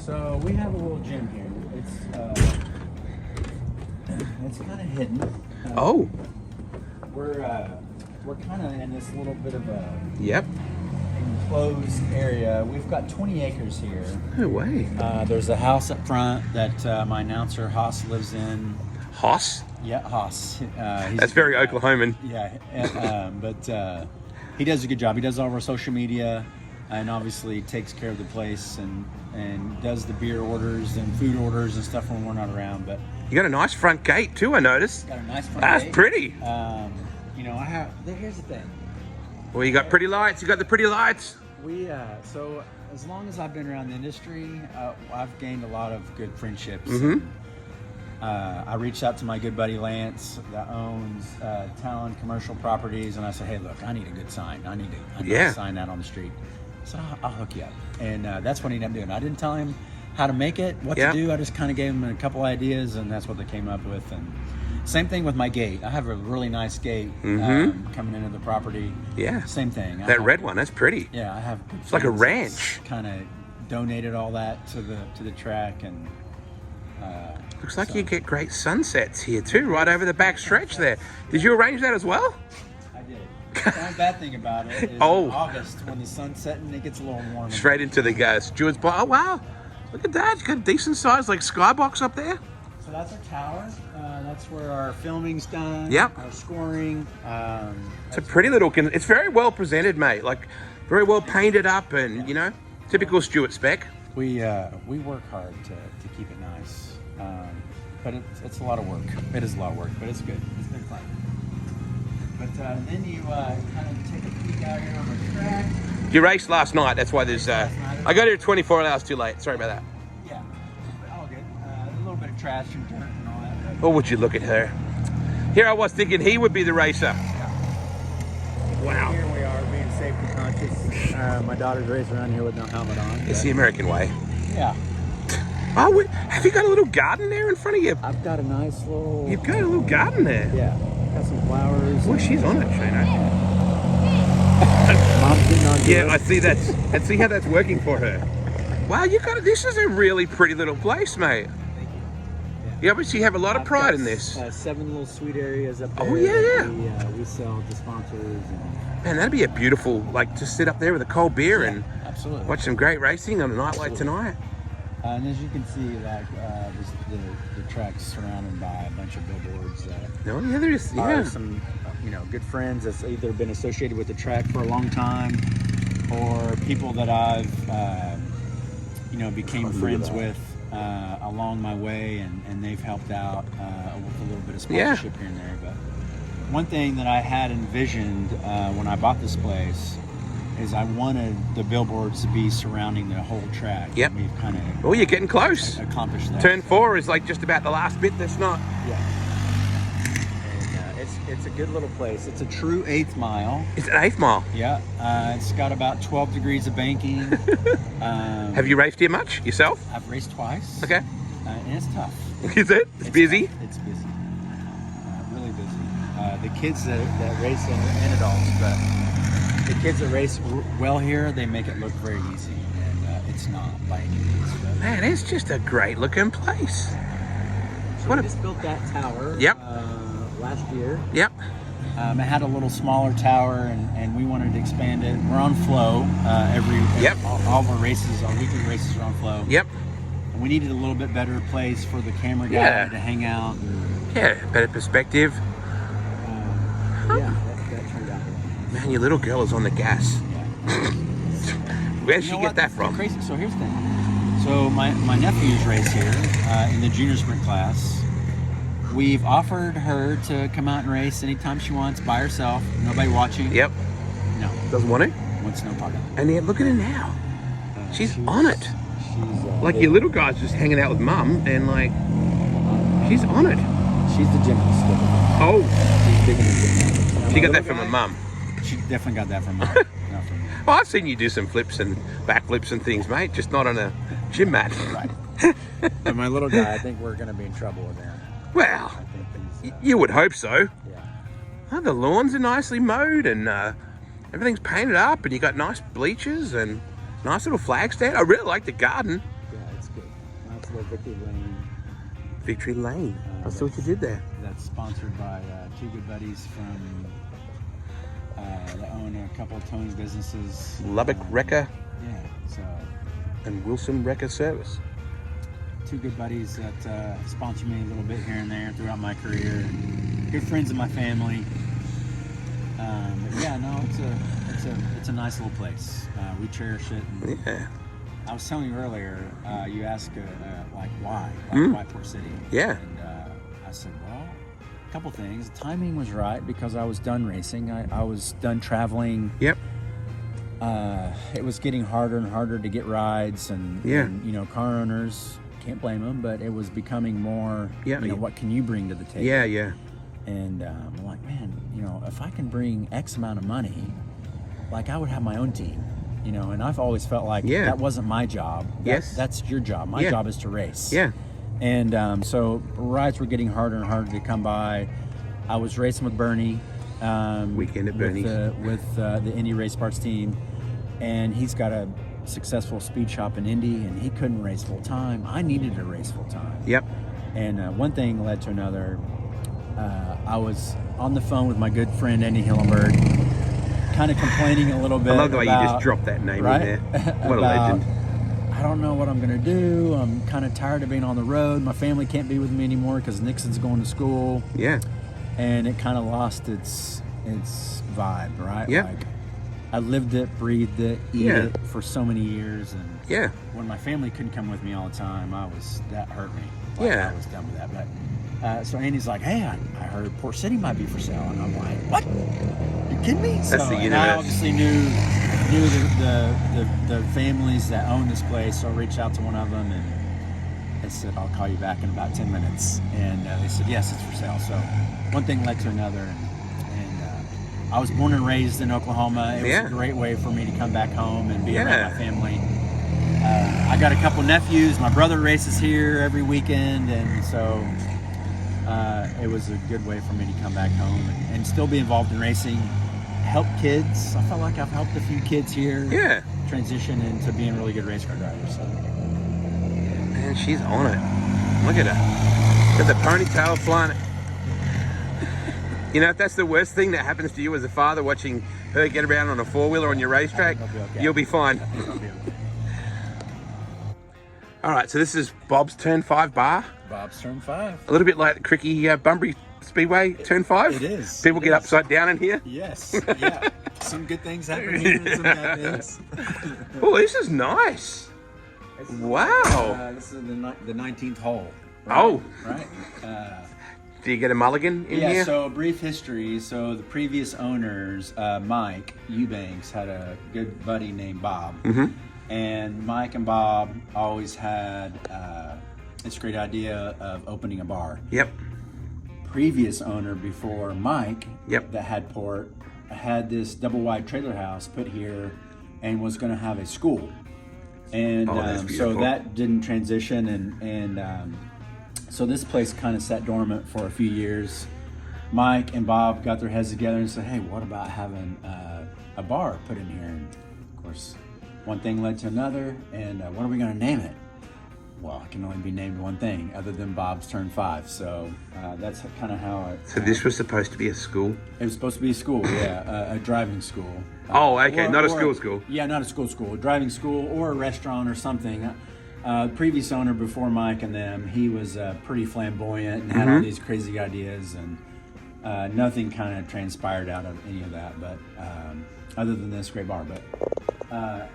So we have a little gym here. It's kind of hidden. Oh. We're kind of in this little bit of a Yep. enclosed area. We've got 20 acres here. No way. There's a house up front that my announcer Haas lives in. Haas? Yeah, Haas. That's very Oklahoman. Yeah, but he does a good job. He does all of our social media, and obviously takes care of the place and does the beer orders and food orders and stuff when we're not around. But You got a nice front gate too, I noticed. got a nice front That's gate. pretty. You know, here's the thing. Well, you got pretty lights. You got the pretty lights. So as long as I've been around the industry, I've gained a lot of good friendships. Mm-hmm. I reached out to my good buddy Lance that owns Talon Commercial Properties, and I said, "Hey, look, I need a good sign. I need a sign out on the street." So I'll hook you up, and that's what he ended up doing. I didn't tell him how to make it, what to do. I just kind of gave him a couple ideas, and that's what they came up with. And same thing with my gate. I have a really nice gate coming into the property. Yeah. Same thing. That red one, that's pretty. Yeah, I have. It's like a ranch. Kind of donated all that to the track, and looks like you get great sunsets here too, right over the back stretch there. Did you arrange that as well? I did. The only bad thing about it is in August when the sun's setting, it gets a little warm. Straight into the Stewart's Bar. Oh wow! Look at that. You got a decent size like skybox up there. So that's our tower. That's where our filming's done. Yep. Our scoring. It's a pretty little. It's very well presented, mate. Like very well painted up, and you know, typical Stewart spec. We work hard to keep it nice, but it's a lot of work. It is a lot of work, but it's good. It's been fun. But then you kind of take a peek out here on the track. You raced last night. That's why there's. I got here 24 hours too late. Sorry about that. Yeah, all good. A little bit of trash and dirt and all that. Oh, would you look at her? Here I was thinking he would be the racer. Wow. Here we are being safety conscious. My daughter's racing around here with no helmet on. It's the American way. Yeah. Oh, have you got a little garden there in front of you? I've got a nice little... You've got a little garden there. Yeah. Got some flowers. Well, she's on it, Shane. Mom's getting on Yeah, I see that. And see how that's working for her. Wow, this is a really pretty little place, mate. Thank you. You obviously have a lot of pride in this. 7 little sweet areas up there. Oh, yeah. We sell to sponsors. And... Man, that'd be a beautiful, like, to sit up there with a cold beer and absolutely. Watch some great racing on a night like tonight. And as you can see, like, the track's surrounded by a bunch of billboards. No, yeah, there is. Yeah. Are some, good friends that's either been associated with the track for a long time, or people that I've, became friends with along my way, and they've helped out with a little bit of sponsorship here and there. But one thing that I had envisioned when I bought this place is I wanted the billboards to be surrounding the whole track. Yep. And we've kind of... Oh, you're getting close. Accomplished that. Turn 4 is like just about the last bit that's not. Yeah. And it's a good little place. It's a true 8th mile. It's an 8th mile. Yeah. It's got about 12 degrees of banking. Have you raced here much yourself? I've raced twice. Okay. And it's tough. Is it? It's busy? Tough. It's busy. Really busy. The kids that race in adults, but the kids that race well here, they make it look very easy, and it's not by any means. But man, it's just a great looking place. So we just built that tower. Yep. Last year. Yep. It had a little smaller tower, and we wanted to expand it. We're on flow all of our races, our weekly races are on flow. Yep. And we needed a little bit better place for the camera guy to hang out. Yeah, better perspective. Yeah, that turned out well. Man, your little girl is on the gas. Yeah. Where did she get that from? Crazy. So here's the thing. So my nephews race here in the junior sprint class. We've offered her to come out and race anytime she wants by herself, nobody watching. Yep. No. Doesn't want to? Wants no part of it. And yet, look at her now. She's on it. She's like your little guy's just hanging out with mum, and like she's on it. She's the gymnast. Oh. She's big in the gymnast. She got that from her mum. She definitely got that from mum. Not from me. Well, I've seen you do some flips and backflips and things, mate. Just not on a gym mat. Right. And my little guy, I think we're going to be in trouble with him. Well, I think you would hope so. Yeah. Oh, the lawns are nicely mowed and everything's painted up, and you got nice bleachers and nice little flag stand. I really like the garden. Yeah, it's good. where Victory Lane. Victory Lane. I see what you did there. That's sponsored by two good buddies from that own a couple of towing businesses. Lubbock Wrecker Yeah, so and Wilson Wrecker Service. two good buddies that sponsor me a little bit here and there throughout my career. And good friends of my family. But yeah, no, it's a nice little place. We cherish it. And Yeah. I was telling you earlier. You asked like why Port City? Yeah. And I said, well, a couple things. Timing was right because I was done racing. I was done traveling. Yep. It was getting harder and harder to get rides, and you know, car owners, can't blame them, but it was becoming more. Yeah. You know, what can you bring to the table? Yeah. Yeah. And I'm like, man, you know, if I can bring X amount of money, like I would have my own team, you know, and I've always felt like that wasn't my job. That's your job. My job is to race. Yeah. And so rides were getting harder and harder to come by. I was racing with Bernie. Weekend at Bernie's. With the Indy Race Parts team. And he's got a successful speed shop in Indy, and he couldn't race full time. I needed to race full time. Yep. And one thing led to another. I was on the phone with my good friend Andy Hillenberg, kind of complaining a little bit. I love the way about, you just dropped that name right? in there. What a legend. I don't know what I'm going to do. I'm kind of tired of being on the road. My family can't be with me anymore because Nixon's going to school. Yeah. And it kind of lost its vibe, right? Yeah. Like, I lived it, breathed it, eat it for so many years. And when my family couldn't come with me all the time, that hurt me. Like, I was done with that. But so Andy's like, hey, I heard Port City might be for sale. And I'm like, what? You kidding me? That's so, the universe. And I obviously knew the families that own this place. So I reached out to one of them and they said, I'll call you back in about 10 minutes. And they said, yes, it's for sale. So one thing led to another. And I was born and raised in Oklahoma. It was a great way for me to come back home and be around my family. I got a couple nephews. My brother races here every weekend. And so it was a good way for me to come back home and still be involved in racing, help kids. I felt like I've helped a few kids here transition into being really good race car drivers. So. Man, she's on it. Look at her. Got the ponytail flying. You know, if that's the worst thing that happens to you as a father, watching her get around on a four-wheeler on your racetrack, you'll be fine. All right, so this is Bob's Turn 5 bar. Bob's Turn 5. A little bit like the Cricky Bunbury Speedway Turn 5. It is. People get upside down in here. Yes. Yeah. Some good things happen here and some bad things. Oh, this is nice. Wow. This is the 19th hole. Right? Oh. Right. Do you get a mulligan in here? Yeah, so brief history. So the previous owners, Mike Eubanks, had a good buddy named Bob. Mm-hmm. And Mike and Bob always had this great idea of opening a bar. Yep. Previous owner before Mike, that had Port, had this double wide trailer house put here and was going to have a school. And so that didn't transition. And so this place kind of sat dormant for a few years. Mike and Bob got their heads together and said, hey, what about having a bar put in here? And of course, one thing led to another, and what are we going to name it? Well, it can only be named one thing other than Bob's Turn 5. So that's kind of how it... So this was supposed to be a school? It was supposed to be a school, a driving school. Oh, okay, not a school. Yeah, not a school, a driving school or a restaurant or something. Previous owner before Mike and them, he was pretty flamboyant and had all these crazy ideas, and nothing kind of transpired out of any of that, but other than this great bar. But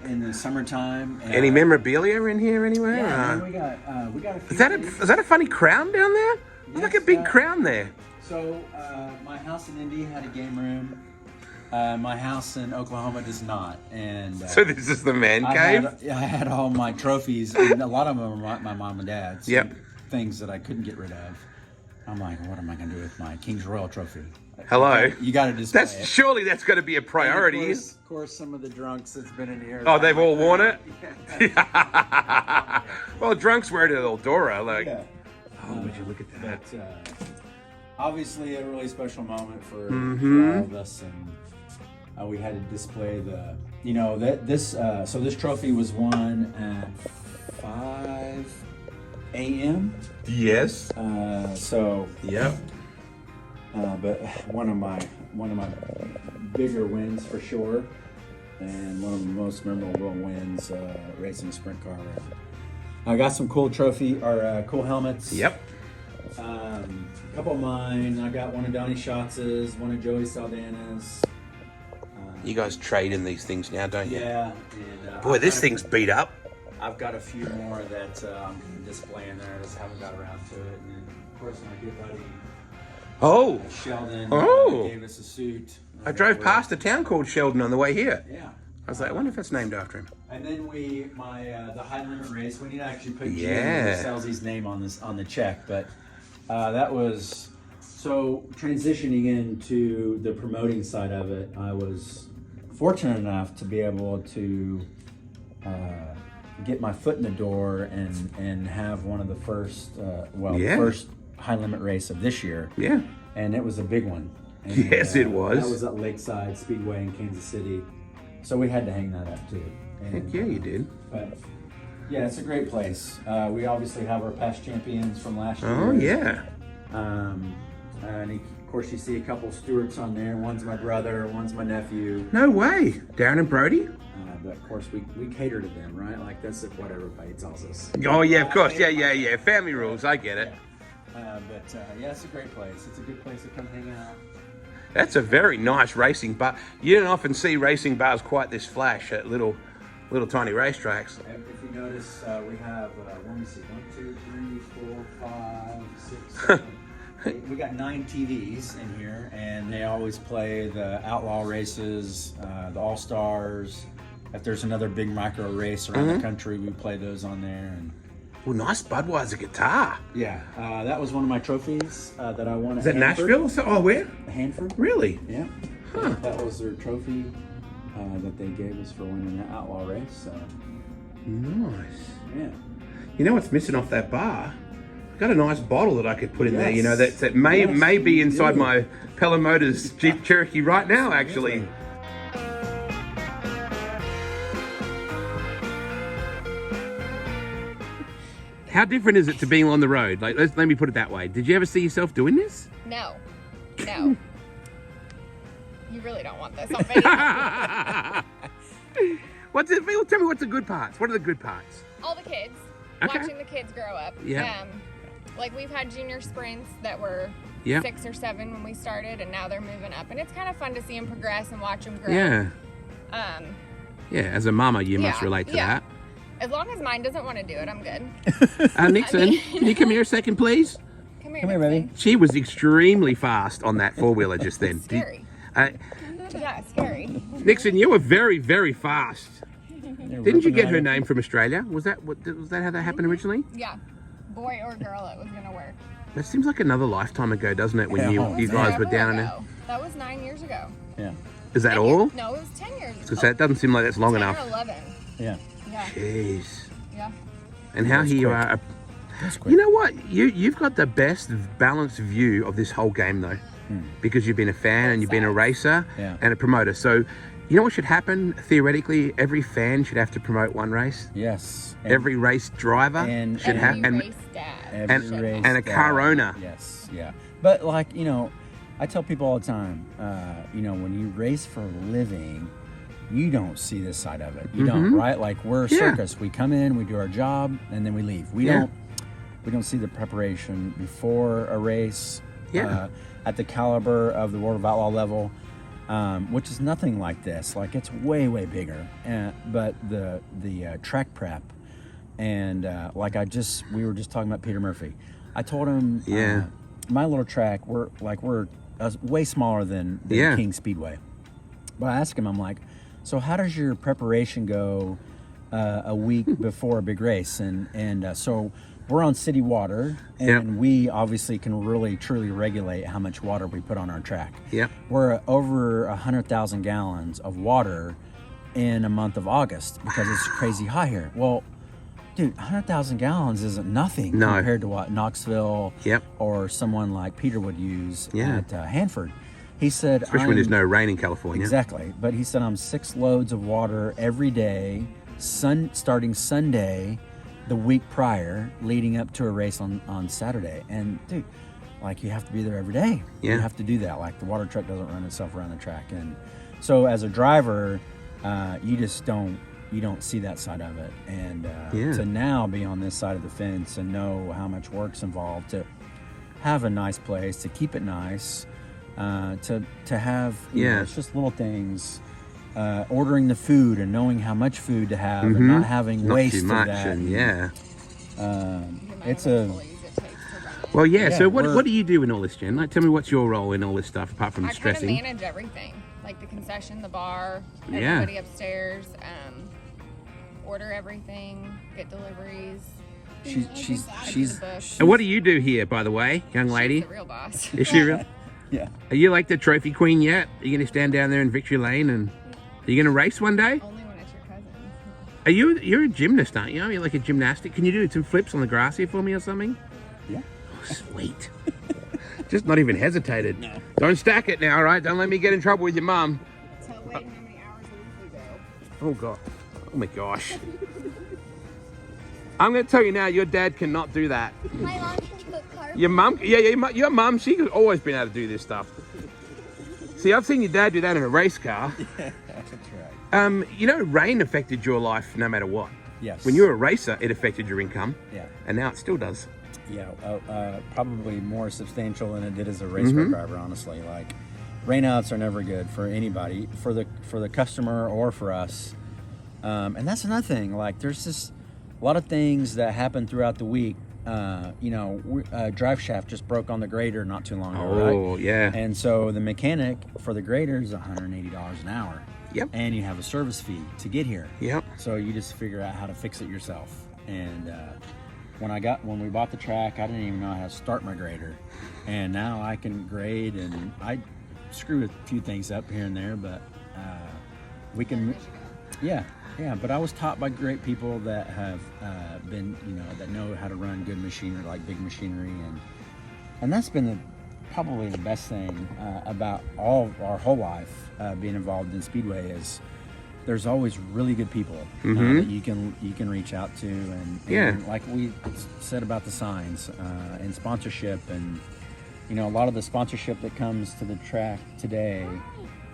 in the summertime, any memorabilia in here anywhere? Yeah, we got a few. Is that a funny crown down there? There's like a big crown there. So my house in Indy had a game room. My house in Oklahoma does not, and so this is the man cave. I had all my trophies, and a lot of them are my mom and dad's. Yep. Things that I couldn't get rid of. I'm like, what am I going to do with my King's Royal trophy? Hello. You got to display it. Surely that's got to be a priority. Of course, some of the drunks that's been in here. Oh, they've all worn it. Well, drunks wear it at Eldora, like. Yeah. Oh, would you look at that? But, obviously, a really special moment for all of us, and we had to display the. You know that this. So this trophy was won at a.m. Yes. Yep. But one of my bigger wins for sure, and one of the most memorable wins racing a sprint car. I got some cool cool helmets. Yep. A couple of mine. I got one of Donnie Schatz's, one of Joey Saldana's. You guys trade in these things now, don't you? Yeah. And, Boy, this thing's beat up. I've got a few more that I'm displaying there. I just haven't got around to it. And then, of course, my good buddy Sheldon gave us a suit. I drove past a town called Sheldon on the way here. Yeah. I was like, I wonder if it's named after him. And then the high limit race. We need to actually put Selzy's name on the check, but that was so transitioning into the promoting side of it. I was fortunate enough to be able to get my foot in the door and have one of the first the first high limit race of this year. Yeah. And it was a big one. And, yes, it was. That was at Lakeside Speedway in Kansas City. So we had to hang that up too. And, Heck yeah, you did. But yeah, it's a great place. We obviously have our past champions from last year. Oh yeah. And of course you see a couple Stewarts on there. One's my brother, one's my nephew. No way. Darren and Brody? But of course we cater to them, right? Like that's what everybody tells us. Oh yeah, of course. Yeah. Family rules. I get it. But it's a great place. It's a good place to come hang out. That's a very nice racing bar. You don't often see racing bars quite this flash at little tiny racetracks. If you notice, we have, let me see, 1, 2, 3, 4, 5, 6, 7, 8. We got 9 TVs in here, and they always play the outlaw races, the All-Stars. If there's another big micro race around the country, we play those on there. And well, nice Budweiser guitar. yeah, that was one of my trophies that I won. Is that Nashville? Where? Hanford. Really? Yeah. Huh. That was their trophy that they gave us for winning the outlaw race. So. Nice. Yeah. You know what's missing off that bar? I've got a nice bottle that I could put in there. You know that may be inside my Pelham Motors Jeep Cherokee right now, actually. How different is it to being on the road? Like, let me put it that way. Did you ever see yourself doing this? No. You really don't want this on video. Tell me what's the good parts. What are the good parts? All the kids. Okay. Watching the kids grow up. Yeah. Like we've had junior sprints that were 6 or 7 when we started, and now they're moving up. And it's kind of fun to see them progress and watch them grow. Yeah. As a mama, you must relate to that. As long as mine doesn't want to do it, I'm good. Nixon, can you come here a second, please? Come here, baby. She was extremely fast on that four-wheeler just then. Scary. Yeah, scary. Nixon, you were very, very fast. Didn't you get her name from Australia? Was that how that happened originally? Yeah. Boy or girl, it was going to work. That seems like another lifetime ago, doesn't it? When you guys were down in. That was 9 years ago. Yeah. Is that all? No, it was 10 years ago. Because that doesn't seem like that's long 10 enough. or 11. Yeah. Jeez. Yeah. And how here you are. You know what? You've got the best balanced view of this whole game, though, because you've been a fan and you've been a racer and a promoter. So, you know what should happen? Theoretically, every fan should have to promote one race. Yes. Every race driver should have, race dad. and a car owner. Yes. Yeah. But like I tell people all the time, when you race for a living, you don't see this side of it. You don't, right? Like we're a circus. We come in, we do our job, and then we leave. We don't see the preparation before a race at the caliber of the World of Outlaw level, which is nothing like this. Like it's way, way bigger. But the track prep and we were just talking about Peter Murphy. I told him, my little track, we're way smaller than King Speedway. But I asked him, I'm like, so how does your preparation go a week before a big race? And so we're on city water, and we obviously can really truly regulate how much water we put on our track. We're over 100,000 gallons of water in a month of August because it's crazy high here. Well, dude, 100,000 gallons isn't nothing compared to what Knoxville or someone like Peter would use at Hanford. He said, especially when there's no rain in California. Exactly. But he said, I'm 6 loads of water every day, starting Sunday the week prior, leading up to a race on Saturday. And dude, like, you have to be there every day. Yeah. You have to do that. Like, the water truck doesn't run itself around the track. And so as a driver, you just don't see that side of it. And to now be on this side of the fence and know how much work's involved to have a nice place, to keep it nice, to have, you know, it's just little things. Ordering the food and knowing how much food to have and not having waste too much, of that. And It's a... Well, yeah. Yeah, So what do you do in all this, Jen? Like, tell me what's your role in all this stuff apart from stressing? I kind of manage everything, like the concession, the bar, everybody upstairs, order everything, get deliveries. She's And what do you do here, by the way, young lady? She's the real boss. Is she real? Yeah. Are you like the trophy queen yet? Are you going to stand down there in victory lane and are you going to race one day? Only when it's your cousin. You're a gymnast, aren't you? You're like a gymnastic. Can you do some flips on the grass here for me or something? Yeah. Oh, sweet. Just not even hesitated. No. Don't stack it now, all right? Don't let me get in trouble with your mum. Tell Wade how many hours a week we go. Oh, God. Oh, my gosh. I'm going to tell you now, your dad cannot do that. My mom can cook carb. Your mum, your mum, she's always been able to do this stuff. See, I've seen your dad do that in a race car. Yeah, that's right. You know, rain affected your life no matter what. Yes. When you were a racer, it affected your income. Yeah. And now it still does. Yeah, probably more substantial than it did as a race car driver, honestly. Like, rainouts are never good for anybody, for the customer or for us. And that's another thing. Like, there's just a lot of things that happen throughout the week. You know, drive shaft just broke on the grader not too long ago, right? Oh, yeah. And so the mechanic for the grader is $180 an hour. Yep. And you have a service fee to get here. Yep. So you just figure out how to fix it yourself. And when we bought the track, I didn't even know how to start my grader. And now I can grade, and I screw a few things up here and there, but we can. Yeah. But I was taught by great people that have been, you know, that know how to run good machinery, like big machinery, and that's been probably the best thing about our whole life being involved in Speedway is there's always really good people that you can reach out to, and like we said about the signs and sponsorship, and you know, a lot of the sponsorship that comes to the track today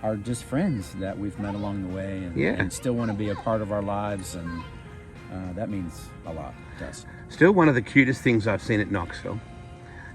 are just friends that we've met along the way, and still want to be a part of our lives, and that means a lot to us. Still one of the cutest things I've seen at Knoxville.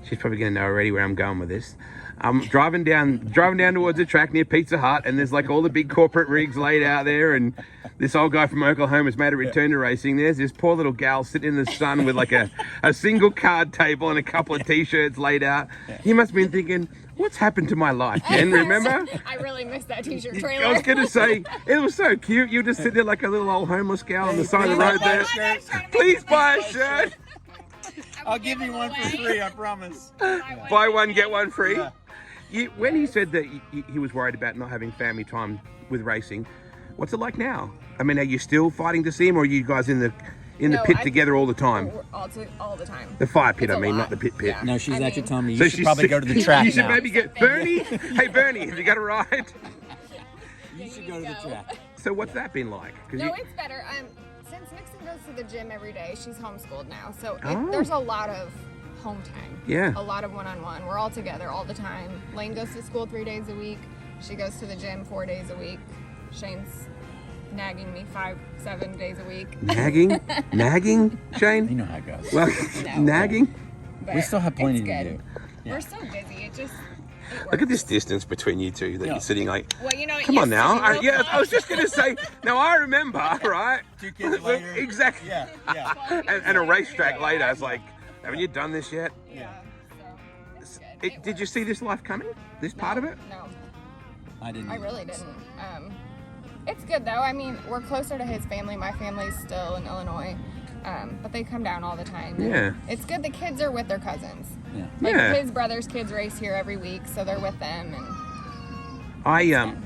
She's probably going to know already where I'm going with this. I'm driving down towards the track near Pizza Hut, and there's like all the big corporate rigs laid out there, and this old guy from Oklahoma's made a return to racing. There's this poor little gal sitting in the sun with like a single card table and a couple of t-shirts laid out. He must have been thinking, what's happened to my life, Jen? Remember? I really missed that t-shirt trailer. I was going to say, it was so cute. You just sit there like a little old homeless gal on the side of the road there. Please buy a shirt. I'll give you one for free, I promise. Buy one, get one free. Yeah. When he said that he was worried about not having family time with racing, what's it like now? I mean, are you still fighting to see him, or are you guys in the pit together all the time? We're all the time. The fire pit, It's a lot. not the pit. Yeah. No, she's actually telling me you So should probably go to the track You should now. maybe get Bernie. Hey, Bernie, have you got a ride? You should go to the track. So what's that been like? 'Cause No, it's better. Since Nixon goes to the gym every day, she's homeschooled now, so Oh. there's a lot of home time. Yeah. A lot of one-on-one. We're all together all the time. Lane goes to school 3 days a week. She goes to the gym 4 days a week. Shane's nagging me 5-7 days a week. Nagging, Shane. You know how it goes. Well, No. nagging. But We still have plenty it's to good. do. Yeah. We're so busy. It Look at this works. distance between you two that you're sitting like. Well, you know, it Come on used to now. be real Yeah, close. I was just going to say, now I remember, right? 2 kids later. Exactly. Yeah. And a racetrack later, it's like, haven't you done this yet? Yeah. So it's good. Did you see this life coming? This part of it? No. I didn't. I really didn't. It's good though. I mean, we're closer to his family. My family's still in Illinois, but they come down all the time. Yeah. It's good. The kids are with their cousins. Yeah. Like Yeah. his brother's kids race here every week, so they're with them. And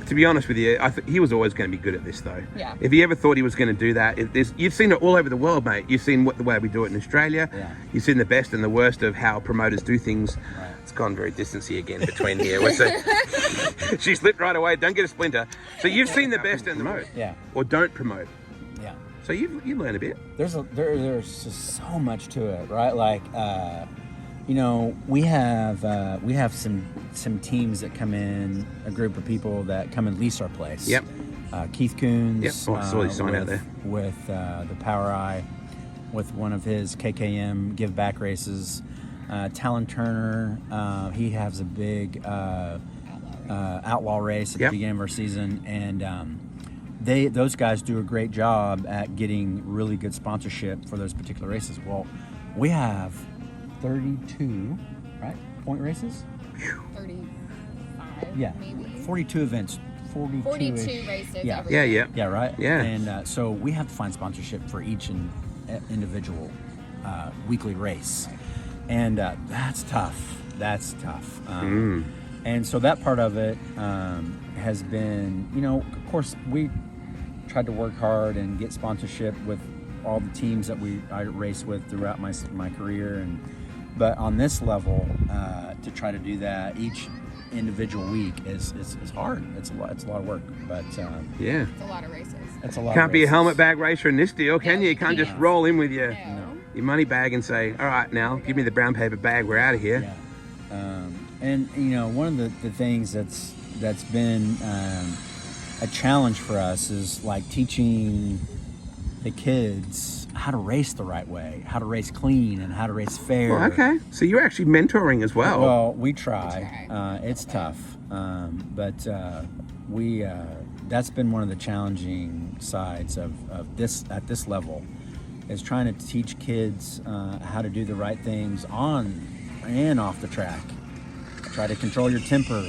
To be honest with you, he was always going to be good at this though. Yeah. If he ever thought he was going to do that, you've seen it all over the world, mate. You've seen the way we do it in Australia. Yeah. You've seen the best and the worst of how promoters do things. Right. It's gone very distancy again between here. She slipped right away. Don't get a splinter. So you've seen the best and the most. Yeah. Or don't promote. Yeah. So you learned a bit. There's just so much to it, right? Like, you know, we have some teams that come in, a group of people that come and lease our place. Yep. Keith Coons. Yep. Oh, I saw his sign out there. With the Power Eye, with one of his KKM give back races. Talon Turner, he has a big outlaw race at the beginning of our season, and those guys do a great job at getting really good sponsorship for those particular races. Well, we have 32, right? Point races? 35, Yeah. maybe. 42 events. 42 races Yeah. every Yeah, year. yeah. Yeah, right? Yeah. And so we have to find sponsorship for each individual weekly race. And that's tough. That's tough. And so that part of it has been, you know, of course, we tried to work hard and get sponsorship with all the teams that I raced with throughout my career. But on this level, to try to do that each individual week is hard. It's a lot of work. But Yeah. It's a lot of races. it's a lot. Can't of be a races. helmet bag racer in this deal, can you? You can't just roll in with your money bag and say, all right, now give me the brown paper bag. We're out of here. Yeah. And you know, one of the things that's been a challenge for us is like teaching the kids how to race the right way, how to race clean, and how to race fair. Well, okay. So you're actually mentoring as well. Well, we try. It's tough, but that's been one of the challenging sides of this at this level, is trying to teach kids how to do the right things on and off the track. Try to control your temper,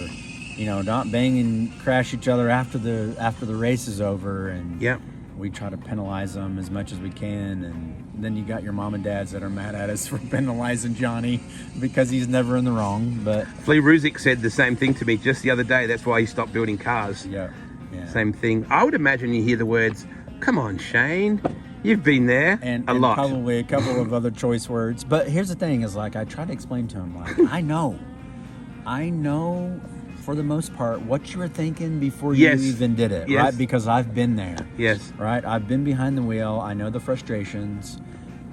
you know, not bang and crash each other after the race is over. And Yep. we try to penalize them as much as we can. And then you got your mom and dads that are mad at us for penalizing Johnny because he's never in the wrong. But Flea Ruzick said the same thing to me just the other day. That's why he stopped building cars. yeah. Same thing. I would imagine you hear the words, "Come on, Shane. You've been there And a lot." Probably a couple of other choice words. But here's the thing: is like I try to explain to him, like I know for the most part what you were thinking before Yes. you even did it, Yes. right? Because I've been there. Yes. Right? I've been behind the wheel. I know the frustrations.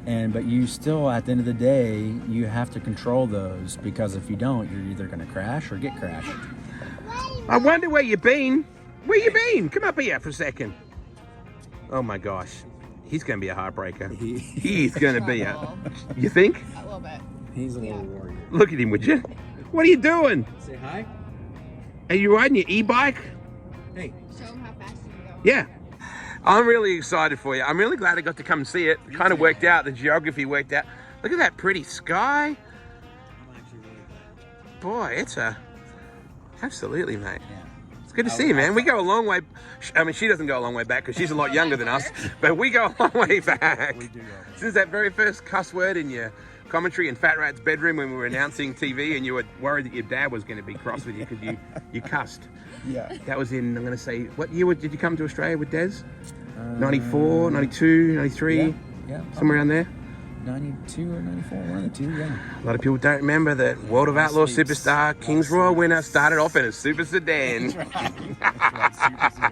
But you still, at the end of the day, you have to control those, because if you don't, you're either going to crash or get crashed. I wonder where you've been. Where you been? Come up here for a second. Oh my gosh. He's going to be a heartbreaker. He's going to be a... You think? A little bit. He's a little warrior. Look at him, would you? What are you doing? Say hi. Are you riding your e-bike? Hey. Show them how fast you can go. Yeah. I'm really excited for you. I'm really glad I got to come and see it. Kind of worked out. The geography worked out. Look at that pretty sky. I'm actually really glad. Boy, it's a... Absolutely, mate. Yeah. It's good to see you, man. We go a long way. I mean, she doesn't go a long way back because she's a lot younger than us, but we go a long way back. We do go. Since that very first cuss word in your commentary in Fat Rat's bedroom when we were announcing TV, and you were worried that your dad was going to be cross with you because you cussed. Yeah. That was in, I'm going to say, what year did you come to Australia with Des? 94, 92, 93, Yeah. somewhere around there. 92 or 94, one of the two, yeah. A lot of people don't remember that World of Outlaw Sweeps. superstar Kings Royal winner started off in a super sedan. That's right. Super